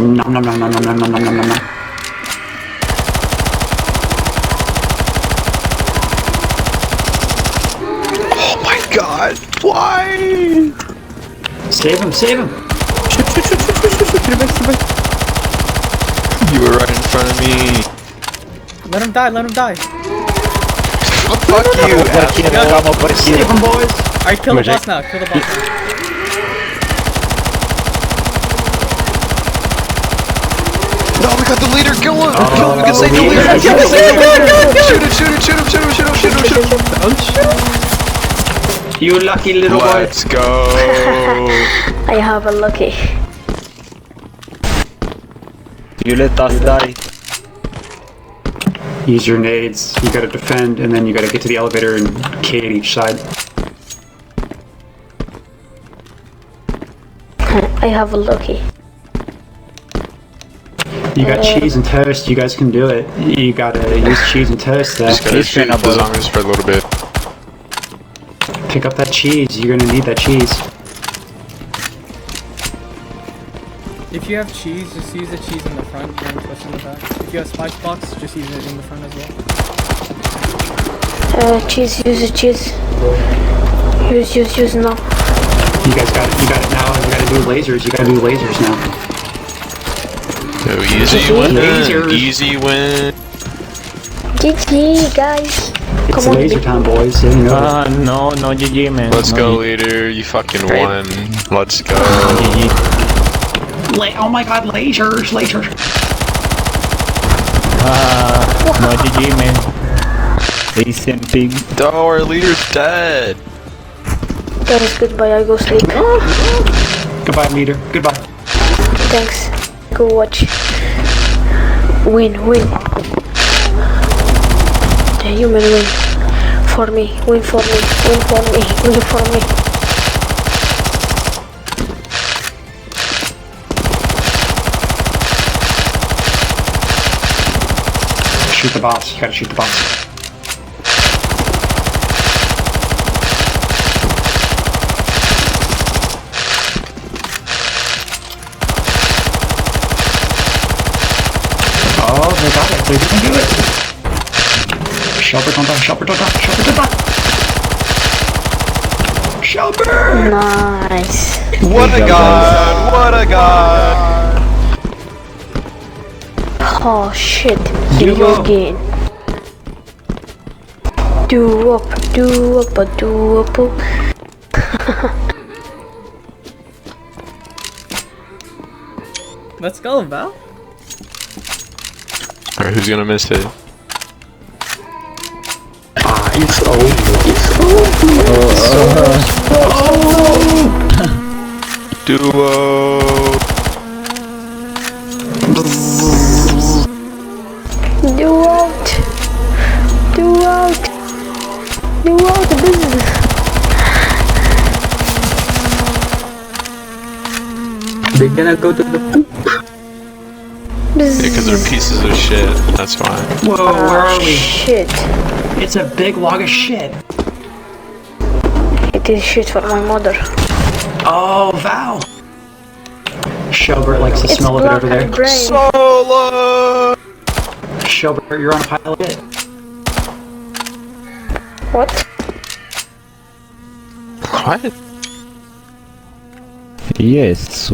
Nom nom nom nom nom nom nom nom nom nom. Oh my god, why? Save him, save him! You were right in front of me. Let him die, let him die. Oh, fuck you, asshole. Save him, boys! Alright, kill the boss now, kill the boss now. No, we got the leader, kill him! Kill him, we can save the leader! Shoot him, shoot him, shoot him, shoot him, shoot him, shoot him, shoot him! Don't shoot! You lucky little boy! Let's go! I have a lucky. You let us die. Use your nades, you gotta defend, and then you gotta get to the elevator and K at each side. I have a lucky. You got cheese and toast, you guys can do it. You gotta use cheese and toast there. Just gotta shoot the zombies for a little bit. Pick up that cheese, you're gonna need that cheese. If you have cheese, just use the cheese in the front and twist in the back. If you have spice box, just use it in the front as well. Cheese, use the cheese. Use now. You guys got it now, you gotta do lasers, you gotta do lasers now. So easy win, Lasers. easy win. GG, guys. It's Come on, laser time, boys, so you know. No GG, man. Let's no go, GG. leader. You fucking won. Let's go. GG. Oh my god, lasers, lasers. No GG, man. Listen, pig. Oh, our leader's dead. Guys, goodbye. I go sleep. Goodbye, leader, goodbye. Thanks. Go watch. Win. The human win. For me. Win for me. Win for me. Win for me. Shoot the boss, you gotta shoot the boss. Oh, they got it, they didn't do it. Shelper, don't die, Shelper, don't die, Shelper, don't die. Shelper! Nice. What a god! What a god! Oh shit. Video game. Do up. Let's go, Val. Alright, who's gonna miss it? It's over, Duo! Do out. Business. They're gonna go to the poop. Because they're pieces of shit, that's why. Whoa, where are we? Shit. It's a big log of shit. It is shit for my mother. Oh, Val. Shelbert likes the smell of it over there. Brain. Solo! Shelbert, you're on a pile of it. What? What? Yes.